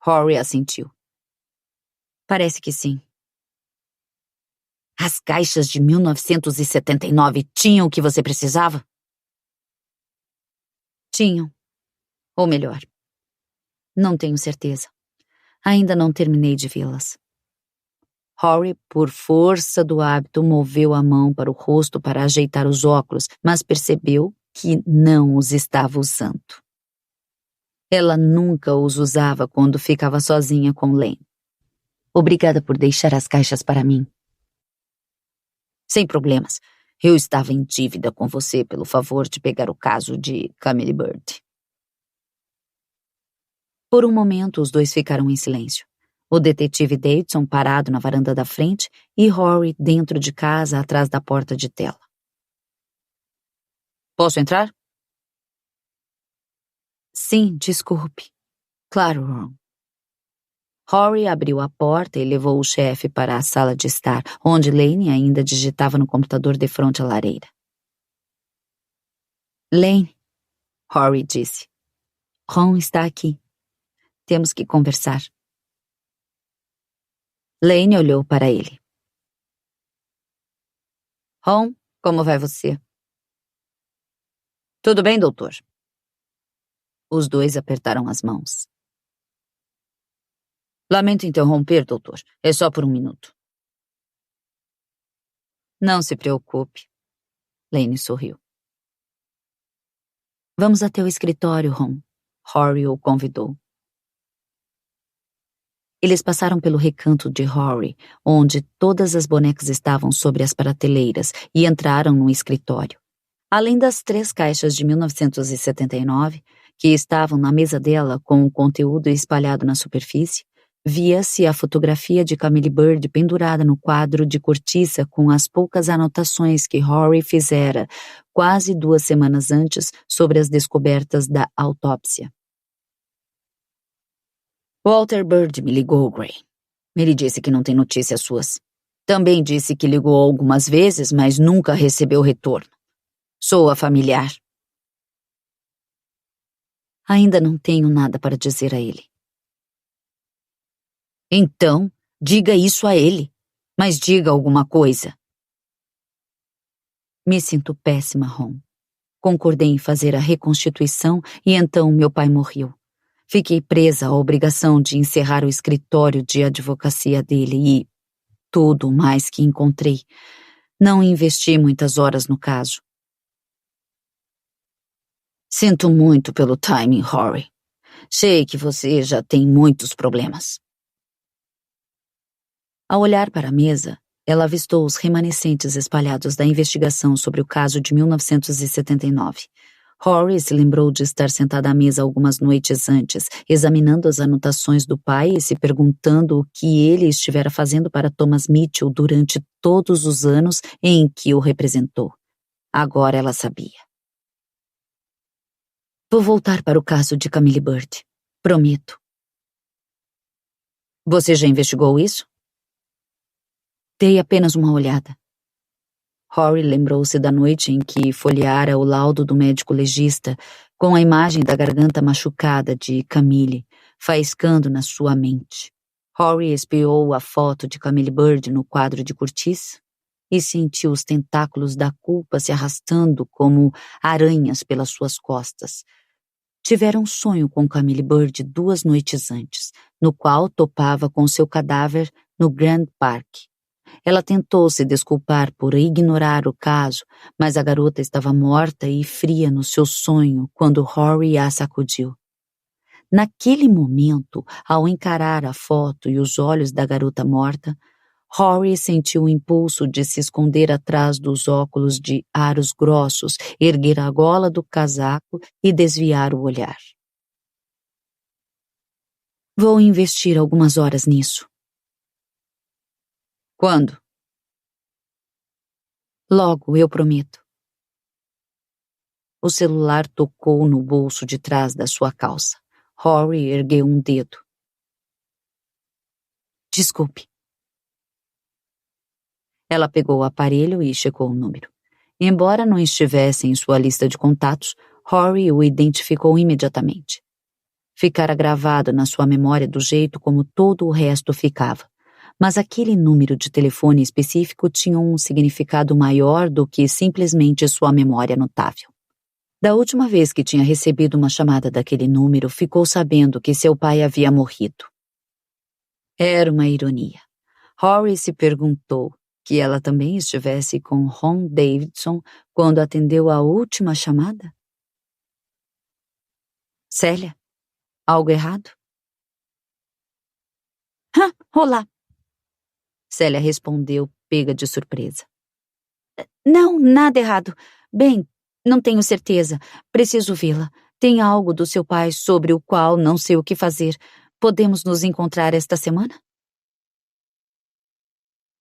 Rory assentiu. Parece que sim. As caixas de 1979 tinham o que você precisava? Tinham. Ou melhor, não tenho certeza. Ainda não terminei de vê-las. Rory, por força do hábito, moveu a mão para o rosto para ajeitar os óculos, mas percebeu que não os estava usando. Ela nunca os usava quando ficava sozinha com Lane. Obrigada por deixar as caixas para mim. Sem problemas. Eu estava em dívida com você pelo favor de pegar o caso de Camille Bird. Por um momento, os dois ficaram em silêncio. O detetive Davidson parado na varanda da frente e Rory dentro de casa atrás da porta de tela. Posso entrar? Sim, desculpe. Claro, Ron. Rory abriu a porta e levou o chefe para a sala de estar, onde Lane ainda digitava no computador defronte à lareira. Lane, Rory disse. Ron está aqui. Temos que conversar. Lane olhou para ele. Ron, como vai você? Tudo bem, doutor? Os dois apertaram as mãos. Lamento interromper, doutor. É só por um minuto. Não se preocupe. Lane sorriu. Vamos até o escritório, Ron. Rory o convidou. Eles passaram pelo recanto de Rory, onde todas as bonecas estavam sobre as prateleiras, e entraram no escritório. Além das 3 caixas de 1979, que estavam na mesa dela com o conteúdo espalhado na superfície, via-se a fotografia de Camille Bird pendurada no quadro de cortiça com as poucas anotações que Rory fizera quase 2 semanas antes sobre as descobertas da autópsia. Walter Bird me ligou, Gray. Ele disse que não tem notícias suas. Também disse que ligou algumas vezes, mas nunca recebeu retorno. Soa familiar. Ainda não tenho nada para dizer a ele. Então, diga isso a ele. Mas diga alguma coisa. Me sinto péssima, Ron. Concordei em fazer a reconstituição e então meu pai morreu. Fiquei presa à obrigação de encerrar o escritório de advocacia dele e tudo mais que encontrei. Não investi muitas horas no caso. Sinto muito pelo timing, Rory. Sei que você já tem muitos problemas. Ao olhar para a mesa, ela avistou os remanescentes espalhados da investigação sobre o caso de 1979. Rory se lembrou de estar sentada à mesa algumas noites antes, examinando as anotações do pai e se perguntando o que ele estivera fazendo para Thomas Mitchell durante todos os anos em que o representou. Agora ela sabia. Vou voltar para o caso de Camille Bird. Prometo. Você já investigou isso? Dei apenas uma olhada. Rory lembrou-se da noite em que folheara o laudo do médico legista com a imagem da garganta machucada de Camille, faiscando na sua mente. Rory espiou a foto de Camille Bird no quadro de cortiça e sentiu os tentáculos da culpa se arrastando como aranhas pelas suas costas. Tivera um sonho com Camille Bird 2 noites antes, no qual topava com seu cadáver no Grand Park. Ela tentou se desculpar por ignorar o caso, mas a garota estava morta e fria no seu sonho quando Rory a sacudiu. Naquele momento, ao encarar a foto e os olhos da garota morta, Rory sentiu o impulso de se esconder atrás dos óculos de aros grossos, erguer a gola do casaco e desviar o olhar. Vou investir algumas horas nisso. Quando? Logo, eu prometo. O celular tocou no bolso de trás da sua calça. Rory ergueu um dedo. Desculpe. Ela pegou o aparelho e checou o número. Embora não estivesse em sua lista de contatos, Rory o identificou imediatamente. Ficara gravado na sua memória do jeito como todo o resto ficava. Mas aquele número de telefone específico tinha um significado maior do que simplesmente sua memória notável. Da última vez que tinha recebido uma chamada daquele número, ficou sabendo que seu pai havia morrido. Era uma ironia. Rory se perguntou que ela também estivesse com Ron Davidson quando atendeu a última chamada? Célia? Algo errado? Olá! Célia respondeu, pega de surpresa. Não, nada errado. Bem, não tenho certeza. Preciso vê-la. Tem algo do seu pai sobre o qual não sei o que fazer. Podemos nos encontrar esta semana?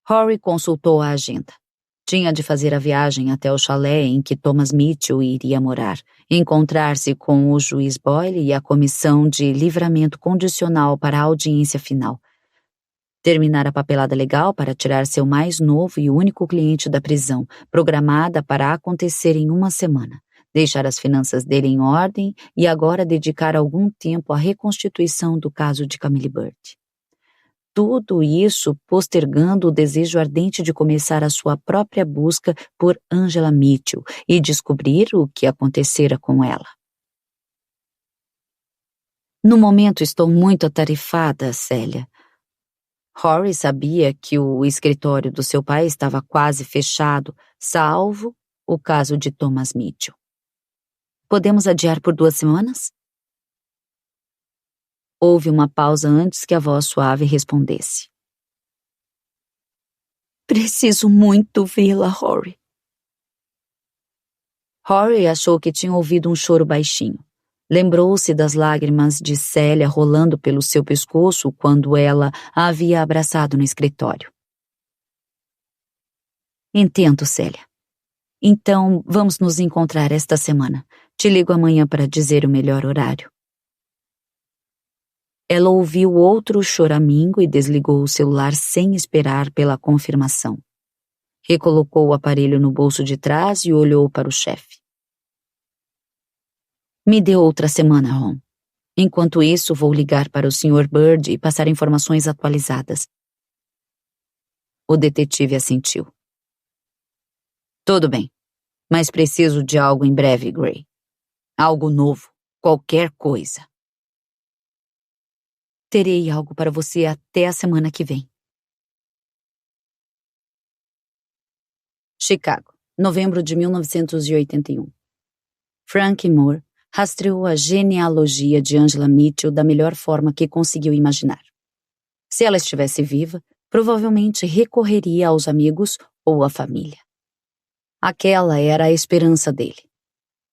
Rory consultou a agenda. Tinha de fazer a viagem até o chalé em que Thomas Mitchell iria morar, encontrar-se com o juiz Boyle e a comissão de livramento condicional para a audiência final. Terminar a papelada legal para tirar seu mais novo e único cliente da prisão, programada para acontecer em uma semana. Deixar as finanças dele em ordem e agora dedicar algum tempo à reconstituição do caso de Camille Bird. Tudo isso postergando o desejo ardente de começar a sua própria busca por Angela Mitchell e descobrir o que acontecera com ela. No momento estou muito atarefada, Célia. Rory sabia que o escritório do seu pai estava quase fechado, salvo o caso de Thomas Mitchell. Podemos adiar por 2 semanas? Houve uma pausa antes que a voz suave respondesse. Preciso muito vê-la, Rory. Rory achou que tinha ouvido um choro baixinho. Lembrou-se das lágrimas de Célia rolando pelo seu pescoço quando ela a havia abraçado no escritório. Entendo, Célia. Então, vamos nos encontrar esta semana. Te ligo amanhã para dizer o melhor horário. Ela ouviu outro choramingo e desligou o celular sem esperar pela confirmação. Recolocou o aparelho no bolso de trás e olhou para o chefe. Me dê outra semana, Ron. Enquanto isso, vou ligar para o Sr. Bird e passar informações atualizadas. O detetive assentiu. Tudo bem, mas preciso de algo em breve, Gray. Algo novo, qualquer coisa. Terei algo para você até a semana que vem. Chicago, novembro de 1981. Frank Moore rastreou a genealogia de Angela Mitchell da melhor forma que conseguiu imaginar. Se ela estivesse viva, provavelmente recorreria aos amigos ou à família. Aquela era a esperança dele,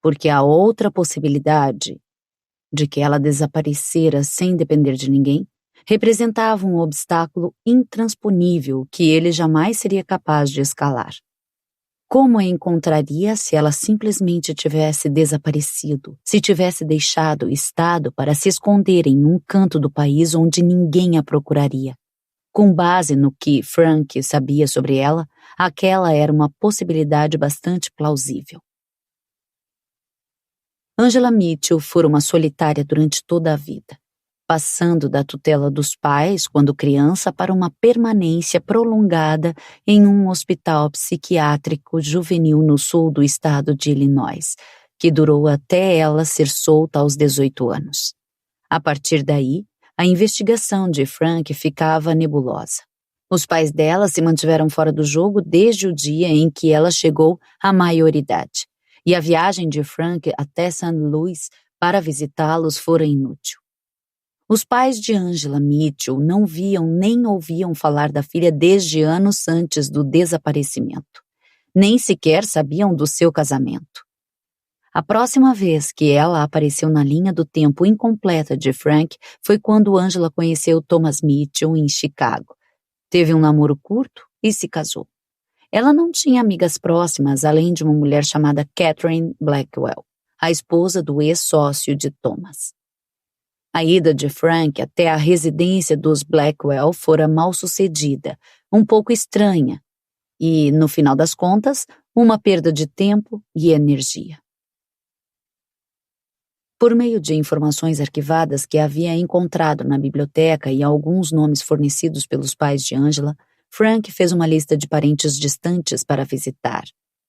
porque a outra possibilidade de que ela desaparecera sem depender de ninguém, representava um obstáculo intransponível que ele jamais seria capaz de escalar. Como a encontraria se ela simplesmente tivesse desaparecido, se tivesse deixado o estado para se esconder em um canto do país onde ninguém a procuraria? Com base no que Frank sabia sobre ela, aquela era uma possibilidade bastante plausível. Angela Mitchell fora uma solitária durante toda a vida, passando da tutela dos pais quando criança para uma permanência prolongada em um hospital psiquiátrico juvenil no sul do estado de Illinois, que durou até ela ser solta aos 18 anos. A partir daí, a investigação de Frank ficava nebulosa. Os pais dela se mantiveram fora do jogo desde o dia em que ela chegou à maioridade. E a viagem de Frank até St. Louis para visitá-los fora inútil. Os pais de Angela Mitchell não viam nem ouviam falar da filha desde anos antes do desaparecimento. Nem sequer sabiam do seu casamento. A próxima vez que ela apareceu na linha do tempo incompleta de Frank foi quando Angela conheceu Thomas Mitchell em Chicago. Teve um namoro curto e se casou. Ela não tinha amigas próximas além de uma mulher chamada Catherine Blackwell, a esposa do ex-sócio de Thomas. A ida de Frank até a residência dos Blackwell fora mal sucedida, um pouco estranha, e, no final das contas, uma perda de tempo e energia. Por meio de informações arquivadas que havia encontrado na biblioteca e alguns nomes fornecidos pelos pais de Angela, Frank fez uma lista de parentes distantes para visitar.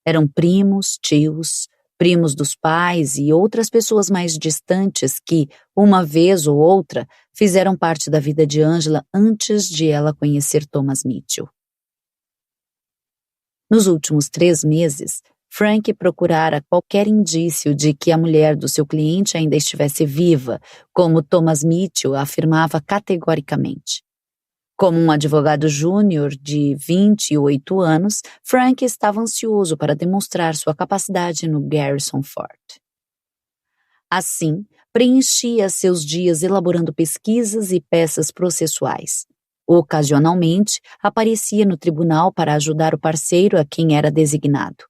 Eram primos, tios, primos dos pais e outras pessoas mais distantes que, uma vez ou outra, fizeram parte da vida de Angela antes de ela conhecer Thomas Mitchell. Nos últimos 3 meses, Frank procurara qualquer indício de que a mulher do seu cliente ainda estivesse viva, como Thomas Mitchell afirmava categoricamente. Como um advogado júnior de 28 anos, Frank estava ansioso para demonstrar sua capacidade no Garrison Ford. Assim, preenchia seus dias elaborando pesquisas e peças processuais. Ocasionalmente, aparecia no tribunal para ajudar o parceiro a quem era designado.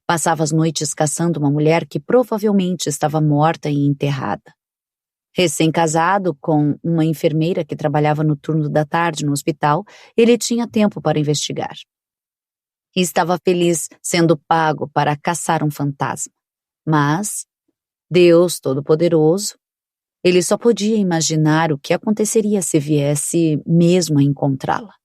Passava as noites caçando uma mulher que provavelmente estava morta e enterrada. Recém-casado com uma enfermeira que trabalhava no turno da tarde no hospital, ele tinha tempo para investigar. Estava feliz sendo pago para caçar um fantasma. Mas, Deus Todo-Poderoso, ele só podia imaginar o que aconteceria se viesse mesmo a encontrá-la.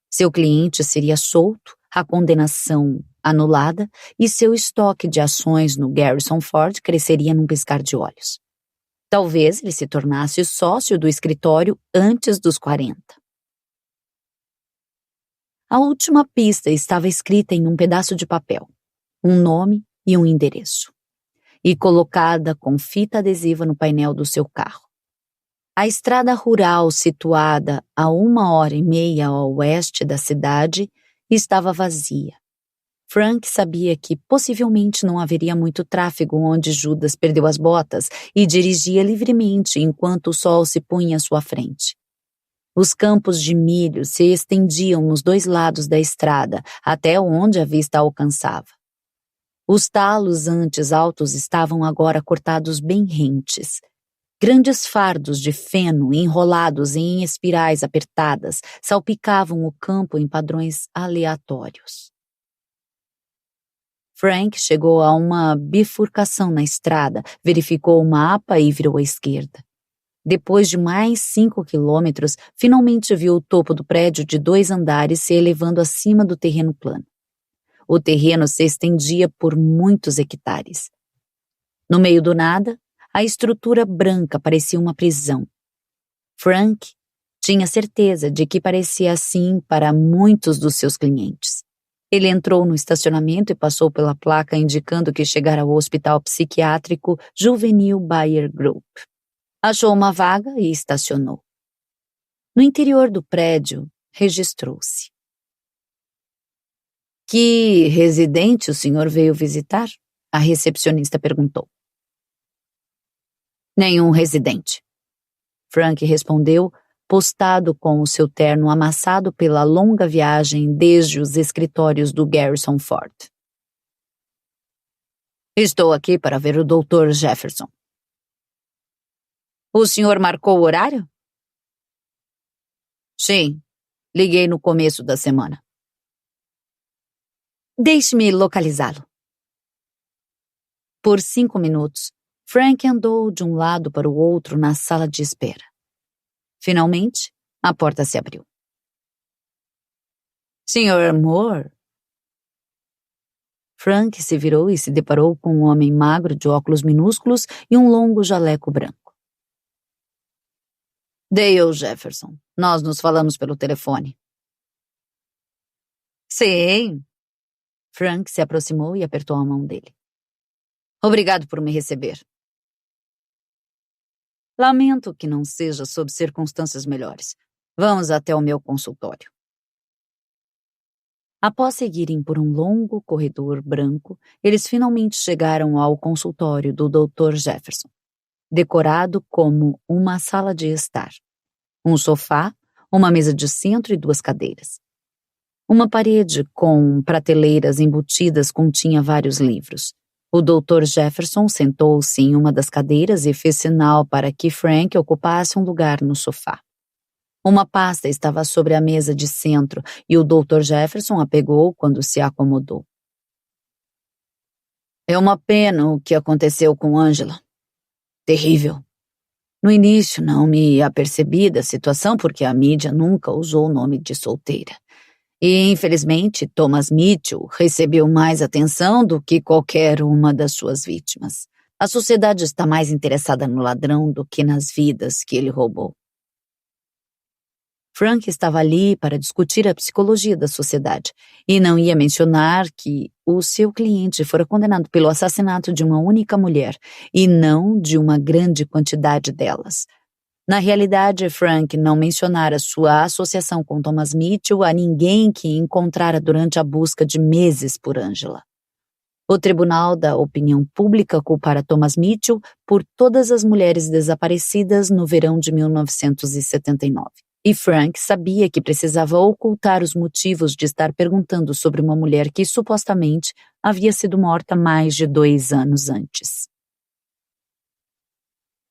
Seu cliente seria solto, a condenação anulada e seu estoque de ações no Garrison Ford cresceria num piscar de olhos. Talvez ele se tornasse sócio do escritório antes dos 40. A última pista estava escrita em um pedaço de papel, um nome e um endereço, e colocada com fita adesiva no painel do seu carro. A estrada rural situada a 1h30 ao oeste da cidade estava vazia. Frank sabia que possivelmente não haveria muito tráfego onde Judas perdeu as botas e dirigia livremente enquanto o sol se punha à sua frente. Os campos de milho se estendiam nos 2 lados da estrada, até onde a vista alcançava. Os talos antes altos estavam agora cortados bem rentes. Grandes fardos de feno enrolados em espirais apertadas salpicavam o campo em padrões aleatórios. Frank chegou a uma bifurcação na estrada, verificou o mapa e virou à esquerda. Depois de mais 5 quilômetros, finalmente viu o topo do prédio de 2 andares se elevando acima do terreno plano. O terreno se estendia por muitos hectares. No meio do nada, a estrutura branca parecia uma prisão. Frank tinha certeza de que parecia assim para muitos dos seus clientes. Ele entrou no estacionamento e passou pela placa indicando que chegara ao Hospital Psiquiátrico Juvenil Bayer Group. Achou uma vaga e estacionou. No interior do prédio, registrou-se. Que residente o senhor veio visitar? A recepcionista perguntou. Nenhum residente. Frank respondeu, postado com o seu terno amassado pela longa viagem desde os escritórios do Garrison Ford. Estou aqui para ver o Dr. Jefferson. O senhor marcou o horário? Sim, liguei no começo da semana. Deixe-me localizá-lo. Por 5 minutos, Frank andou de um lado para o outro na sala de espera. Finalmente, a porta se abriu. Sr. Moore? Frank se virou e se deparou com um homem magro de óculos minúsculos e um longo jaleco branco. Dale Jefferson. Nós nos falamos pelo telefone. Sim. Frank se aproximou e apertou a mão dele. Obrigado por me receber. Lamento que não seja sob circunstâncias melhores. Vamos até o meu consultório. Após seguirem por um longo corredor branco, eles finalmente chegaram ao consultório do Dr. Jefferson, decorado como uma sala de estar. Um sofá, uma mesa de centro e 2 cadeiras. Uma parede com prateleiras embutidas continha vários livros. O Dr. Jefferson sentou-se em uma das cadeiras e fez sinal para que Frank ocupasse um lugar no sofá. Uma pasta estava sobre a mesa de centro e o Dr. Jefferson a pegou quando se acomodou. É uma pena o que aconteceu com Angela. Terrível. No início não me apercebi da situação porque a mídia nunca usou o nome de solteira. E, infelizmente, Thomas Mitchell recebeu mais atenção do que qualquer uma das suas vítimas. A sociedade está mais interessada no ladrão do que nas vidas que ele roubou. Frank estava ali para discutir a psicologia da sociedade e não ia mencionar que o seu cliente fora condenado pelo assassinato de uma única mulher e não de uma grande quantidade delas. Na realidade, Frank não mencionara sua associação com Thomas Mitchell a ninguém que encontrara durante a busca de meses por Angela. O Tribunal da Opinião Pública culpara Thomas Mitchell por todas as mulheres desaparecidas no verão de 1979. E Frank sabia que precisava ocultar os motivos de estar perguntando sobre uma mulher que supostamente havia sido morta mais de 2 anos antes.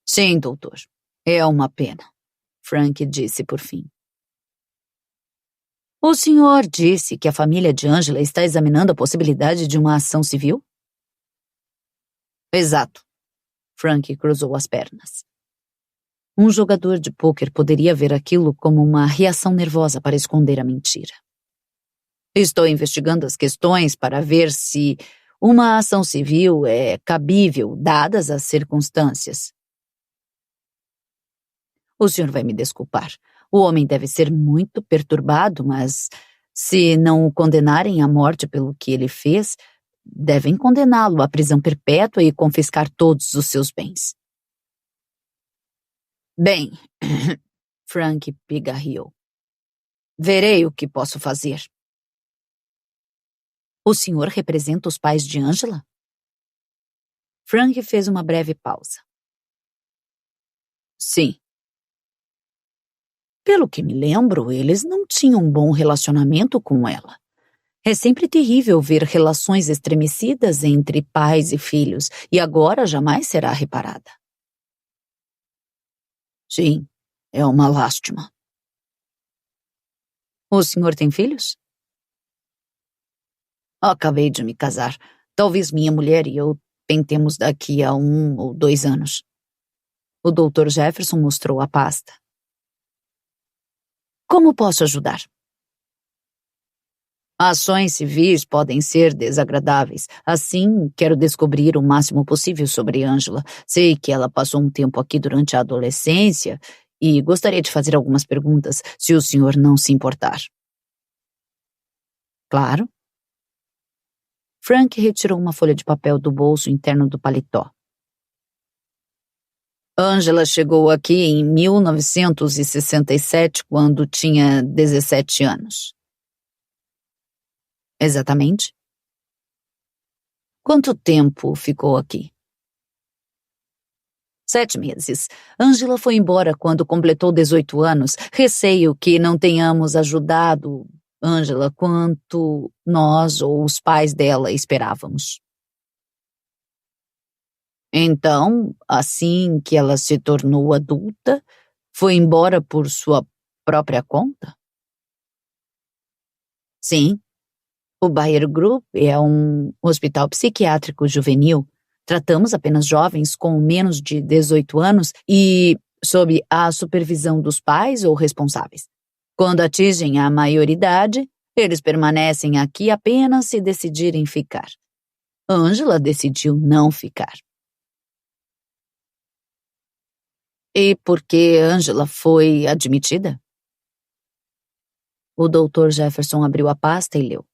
Sim, doutor. É uma pena, Frank disse por fim. O senhor disse que a família de Angela está examinando a possibilidade de uma ação civil? Exato. Frank cruzou as pernas. Um jogador de pôquer poderia ver aquilo como uma reação nervosa para esconder a mentira. Estou investigando as questões para ver se uma ação civil é cabível, dadas as circunstâncias. O senhor vai me desculpar. O homem deve ser muito perturbado, mas se não o condenarem à morte pelo que ele fez, devem condená-lo à prisão perpétua e confiscar todos os seus bens. Bem, Frank pigarreou. Verei o que posso fazer. O senhor representa os pais de Angela? Frank fez uma breve pausa. Sim. Pelo que me lembro, eles não tinham um bom relacionamento com ela. É sempre terrível ver relações estremecidas entre pais e filhos, e agora jamais será reparada. Sim, é uma lástima. O senhor tem filhos? Acabei de me casar. Talvez minha mulher e eu tentemos daqui a 1 ou 2 anos. O Dr. Jefferson mostrou a pasta. Como posso ajudar? Ações civis podem ser desagradáveis. Assim, quero descobrir o máximo possível sobre Angela. Sei que ela passou um tempo aqui durante a adolescência e gostaria de fazer algumas perguntas, se o senhor não se importar. Claro. Frank retirou uma folha de papel do bolso interno do paletó. Angela chegou aqui em 1967, quando tinha 17 anos. Exatamente. Quanto tempo ficou aqui? 7 meses. Angela foi embora quando completou 18 anos. Receio que não tenhamos ajudado Angela quanto nós ou os pais dela esperávamos. Então, assim que ela se tornou adulta, foi embora por sua própria conta? Sim. O Bayer Group é um hospital psiquiátrico juvenil. Tratamos apenas jovens com menos de 18 anos e sob a supervisão dos pais ou responsáveis. Quando atingem a maioridade, eles permanecem aqui apenas se decidirem ficar. Angela decidiu não ficar. E por que Angela foi admitida? O Dr. Jefferson abriu a pasta e leu.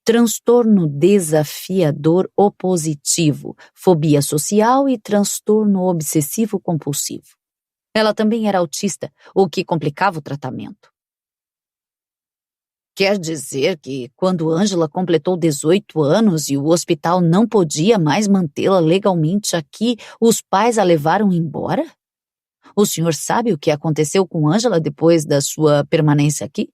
Transtorno desafiador opositivo, fobia social e transtorno obsessivo-compulsivo. Ela também era autista, o que complicava o tratamento. Quer dizer que, quando Angela completou 18 anos e o hospital não podia mais mantê-la legalmente aqui, os pais a levaram embora? O senhor sabe o que aconteceu com Angela depois da sua permanência aqui?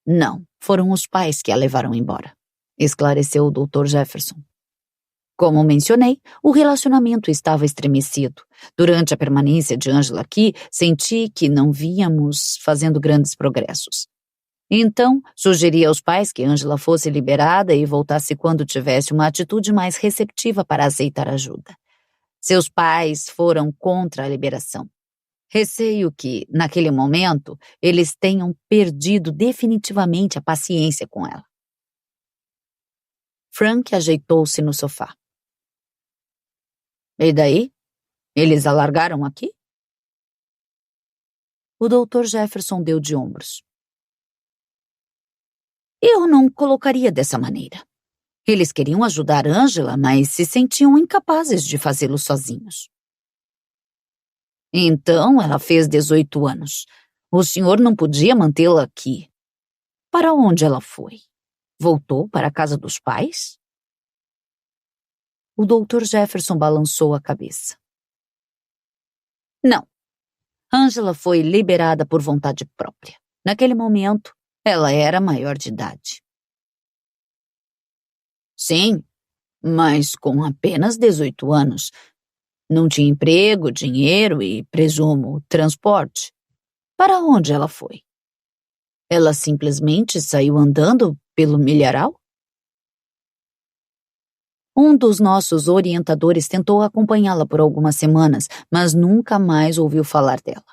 Não, foram os pais que a levaram embora, esclareceu o Dr. Jefferson. Como mencionei, o relacionamento estava estremecido. Durante a permanência de Angela aqui, senti que não víamos fazendo grandes progressos. Então, sugeri aos pais que Angela fosse liberada e voltasse quando tivesse uma atitude mais receptiva para aceitar ajuda. Seus pais foram contra a liberação. Receio que, naquele momento, eles tenham perdido definitivamente a paciência com ela. Frank ajeitou-se no sofá. E daí? Eles a largaram aqui? O Dr. Jefferson deu de ombros. Eu não colocaria dessa maneira. Eles queriam ajudar Angela, mas se sentiam incapazes de fazê-lo sozinhos. Então, ela fez 18 anos. O senhor não podia mantê-la aqui. Para onde ela foi? Voltou para a casa dos pais? O Dr. Jefferson balançou a cabeça. Não. Angela foi liberada por vontade própria. Naquele momento, ela era maior de idade. Sim, mas com apenas 18 anos. Não tinha emprego, dinheiro e, presumo, transporte. Para onde ela foi? Ela simplesmente saiu andando pelo milharal? Um dos nossos orientadores tentou acompanhá-la por algumas semanas, mas nunca mais ouviu falar dela.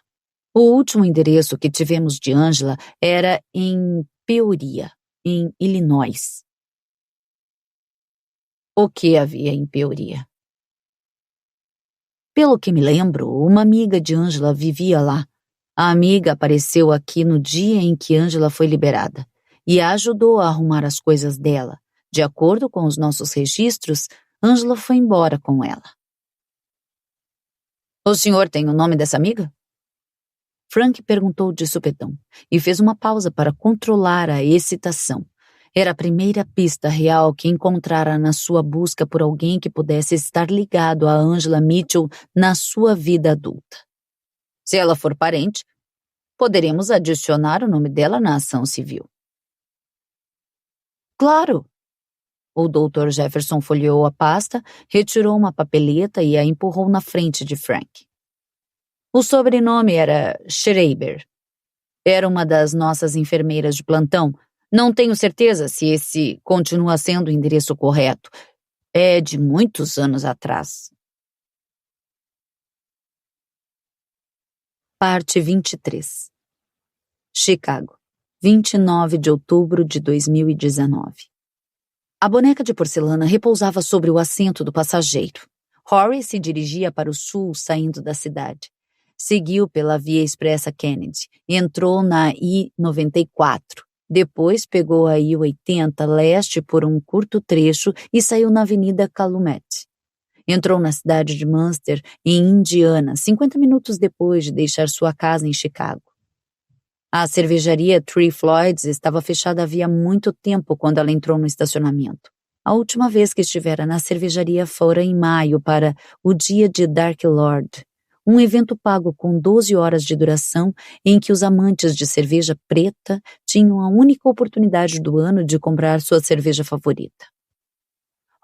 O último endereço que tivemos de Angela era em Peoria, em Illinois. O que havia em Peoria? Pelo que me lembro, uma amiga de Angela vivia lá. A amiga apareceu aqui no dia em que Angela foi liberada e a ajudou a arrumar as coisas dela. De acordo com os nossos registros, Angela foi embora com ela. O senhor tem o nome dessa amiga? Frank perguntou de supetão e fez uma pausa para controlar a excitação. Era a primeira pista real que encontrara na sua busca por alguém que pudesse estar ligado a Angela Mitchell na sua vida adulta. Se ela for parente, poderemos adicionar o nome dela na ação civil. Claro! O Dr. Jefferson folheou a pasta, retirou uma papeleta e a empurrou na frente de Frank. O sobrenome era Schreiber. Era uma das nossas enfermeiras de plantão. Não tenho certeza se esse continua sendo o endereço correto. É de muitos anos atrás. Parte 23. Chicago, 29 de outubro de 2019. A boneca de porcelana repousava sobre o assento do passageiro. Rory se dirigia para o sul, saindo da cidade. Seguiu pela Via Expressa Kennedy, entrou na I-94. Depois pegou a I-80 leste por um curto trecho e saiu na Avenida Calumet. Entrou na cidade de Munster, em Indiana, 50 minutos depois de deixar sua casa em Chicago. A cervejaria Three Floyds estava fechada havia muito tempo quando ela entrou no estacionamento. A última vez que estivera na cervejaria fora em maio para o dia de Dark Lord, um evento pago com 12 horas de duração em que os amantes de cerveja preta tinham a única oportunidade do ano de comprar sua cerveja favorita.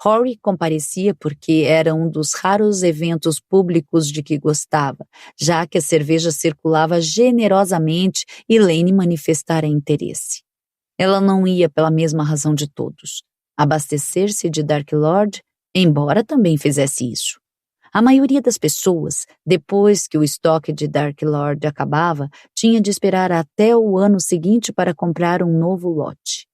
Rory comparecia porque era um dos raros eventos públicos de que gostava, já que a cerveja circulava generosamente e Lane manifestara interesse. Ela não ia pela mesma razão de todos, abastecer-se de Dark Lord, embora também fizesse isso. A maioria das pessoas, depois que o estoque de Dark Lord acabava, tinha de esperar até o ano seguinte para comprar um novo lote.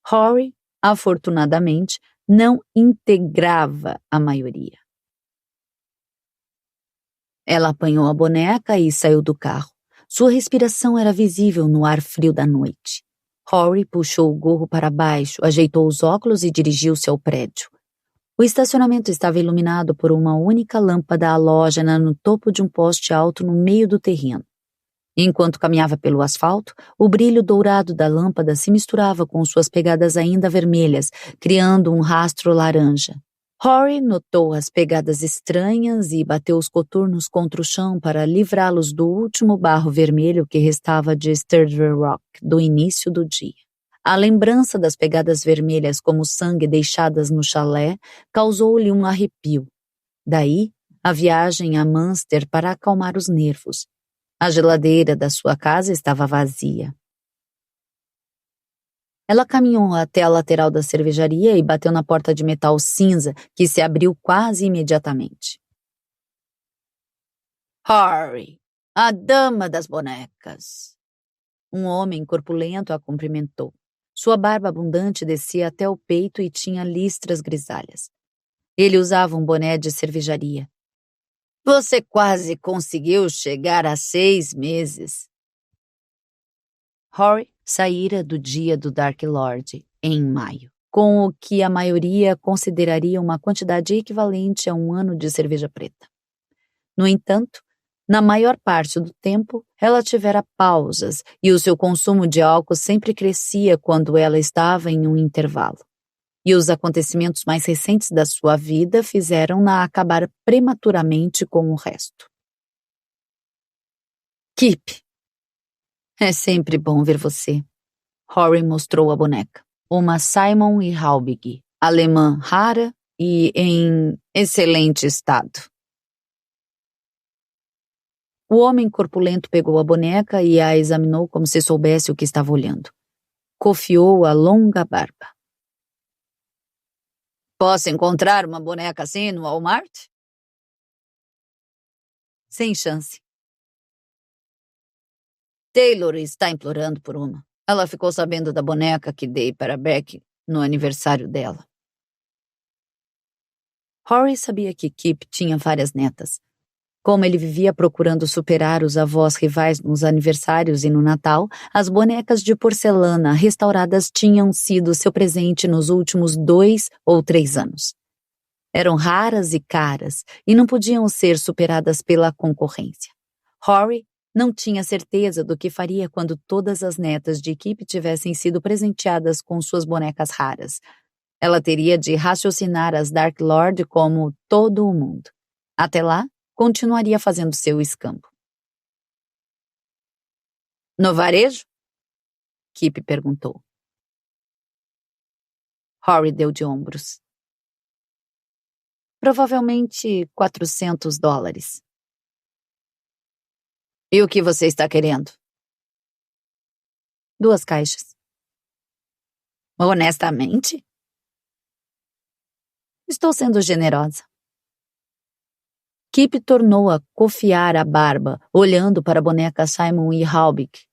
Rory, afortunadamente, não integrava a maioria. Ela apanhou a boneca e saiu do carro. Sua respiração era visível no ar frio da noite. Rory puxou o gorro para baixo, ajeitou os óculos e dirigiu-se ao prédio. O estacionamento estava iluminado por uma única lâmpada halógena no topo de um poste alto no meio do terreno. Enquanto caminhava pelo asfalto, o brilho dourado da lâmpada se misturava com suas pegadas ainda vermelhas, criando um rastro laranja. Rory notou as pegadas estranhas e bateu os coturnos contra o chão para livrá-los do último barro vermelho que restava de Sturdy Rock do início do dia. A lembrança das pegadas vermelhas como sangue deixadas no chalé causou-lhe um arrepio. Daí, a viagem a Munster para acalmar os nervos. A geladeira da sua casa estava vazia. Ela caminhou até a lateral da cervejaria e bateu na porta de metal cinza, que se abriu quase imediatamente. Harry, a dama das bonecas. Um homem corpulento a cumprimentou. Sua barba abundante descia até o peito e tinha listras grisalhas. Ele usava um boné de cervejaria. Você quase conseguiu chegar a 6 meses. Harry saíra do dia do Dark Lord, em maio, com o que a maioria consideraria uma quantidade equivalente a um ano de cerveja preta. No entanto, na maior parte do tempo, ela tivera pausas e o seu consumo de álcool sempre crescia quando ela estava em um intervalo. E os acontecimentos mais recentes da sua vida fizeram-na acabar prematuramente com o resto. Kip, é sempre bom ver você. Harry mostrou a boneca. Uma Simon e Halbig, alemã rara e em excelente estado. O homem corpulento pegou a boneca e a examinou como se soubesse o que estava olhando. Cofiou a longa barba. Posso encontrar uma boneca assim no Walmart? Sem chance. Taylor está implorando por uma. Ela ficou sabendo da boneca que dei para Beck no aniversário dela. Harry sabia que Kip tinha várias netas. Como ele vivia procurando superar os avós rivais nos aniversários e no Natal, as bonecas de porcelana restauradas tinham sido seu presente nos últimos 2 ou 3 anos. Eram raras e caras e não podiam ser superadas pela concorrência. Harry não tinha certeza do que faria quando todas as netas de Kip tivessem sido presenteadas com suas bonecas raras. Ela teria de raciocinar as Dark Lord como todo o mundo. Até lá, continuaria fazendo seu escambo. No varejo? Kip perguntou. Harry deu de ombros. Provavelmente $400. E o que você está querendo? 2 caixas. Honestamente? Estou sendo generosa. Kip tornou a cofiar a barba, olhando para a boneca Simon e Halbig.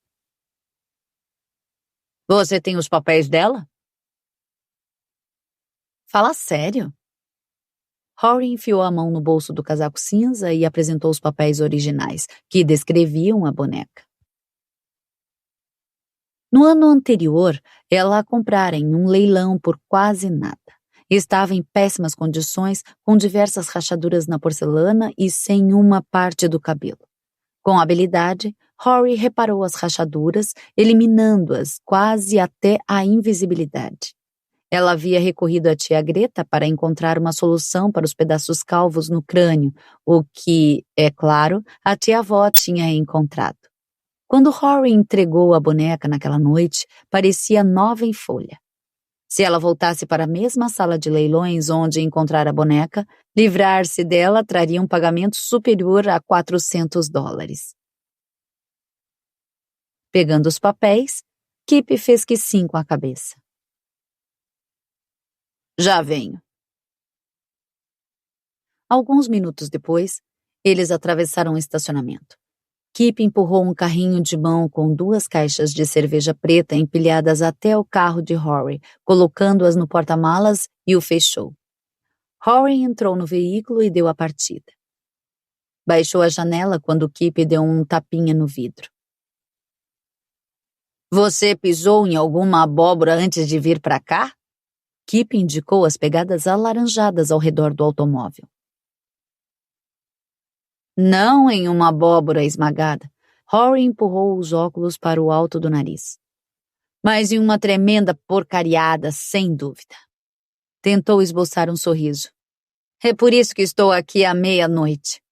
Você tem os papéis dela? Fala sério? Harry enfiou a mão no bolso do casaco cinza e apresentou os papéis originais, que descreviam a boneca. No ano anterior, ela a comprara em um leilão por quase nada. Estava em péssimas condições, com diversas rachaduras na porcelana e sem uma parte do cabelo. Com habilidade, Harry reparou as rachaduras, eliminando-as quase até a invisibilidade. Ela havia recorrido à tia Greta para encontrar uma solução para os pedaços calvos no crânio, o que, é claro, a tia-avó tinha encontrado. Quando Harry entregou a boneca naquela noite, parecia nova em folha. Se ela voltasse para a mesma sala de leilões onde encontrara a boneca, livrar-se dela traria um pagamento superior a $400. Pegando os papéis, Kip fez que sim com a cabeça. Já venho. Alguns minutos depois, eles atravessaram o estacionamento. Kip empurrou um carrinho de mão com 2 caixas de cerveja preta empilhadas até o carro de Harry, colocando-as no porta-malas e o fechou. Harry entrou no veículo e deu a partida. Baixou a janela quando Kip deu um tapinha no vidro. Você pisou em alguma abóbora antes de vir para cá? Kip indicou as pegadas alaranjadas ao redor do automóvel. Não em uma abóbora esmagada. Harry empurrou os óculos para o alto do nariz. Mas em uma tremenda porcariada, sem dúvida. Tentou esboçar um sorriso. É por isso que estou aqui à meia-noite.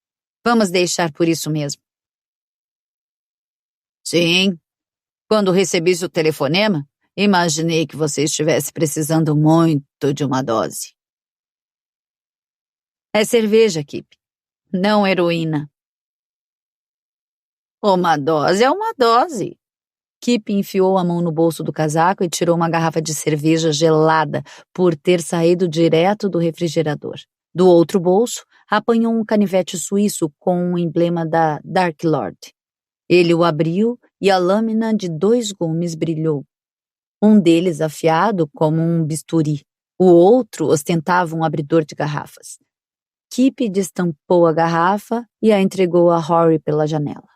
Vamos deixar por isso mesmo. Sim. Quando recebi seu telefonema, imaginei que você estivesse precisando muito de uma dose. É cerveja, Kip. Não heroína. Uma dose é uma dose. Kip enfiou a mão no bolso do casaco e tirou uma garrafa de cerveja gelada por ter saído direto do refrigerador. Do outro bolso, apanhou um canivete suíço com o emblema da Dark Lord. Ele o abriu e a lâmina de 2 gumes brilhou. Um deles afiado como um bisturi. O outro ostentava um abridor de garrafas. Kip destampou a garrafa e a entregou a Rory pela janela.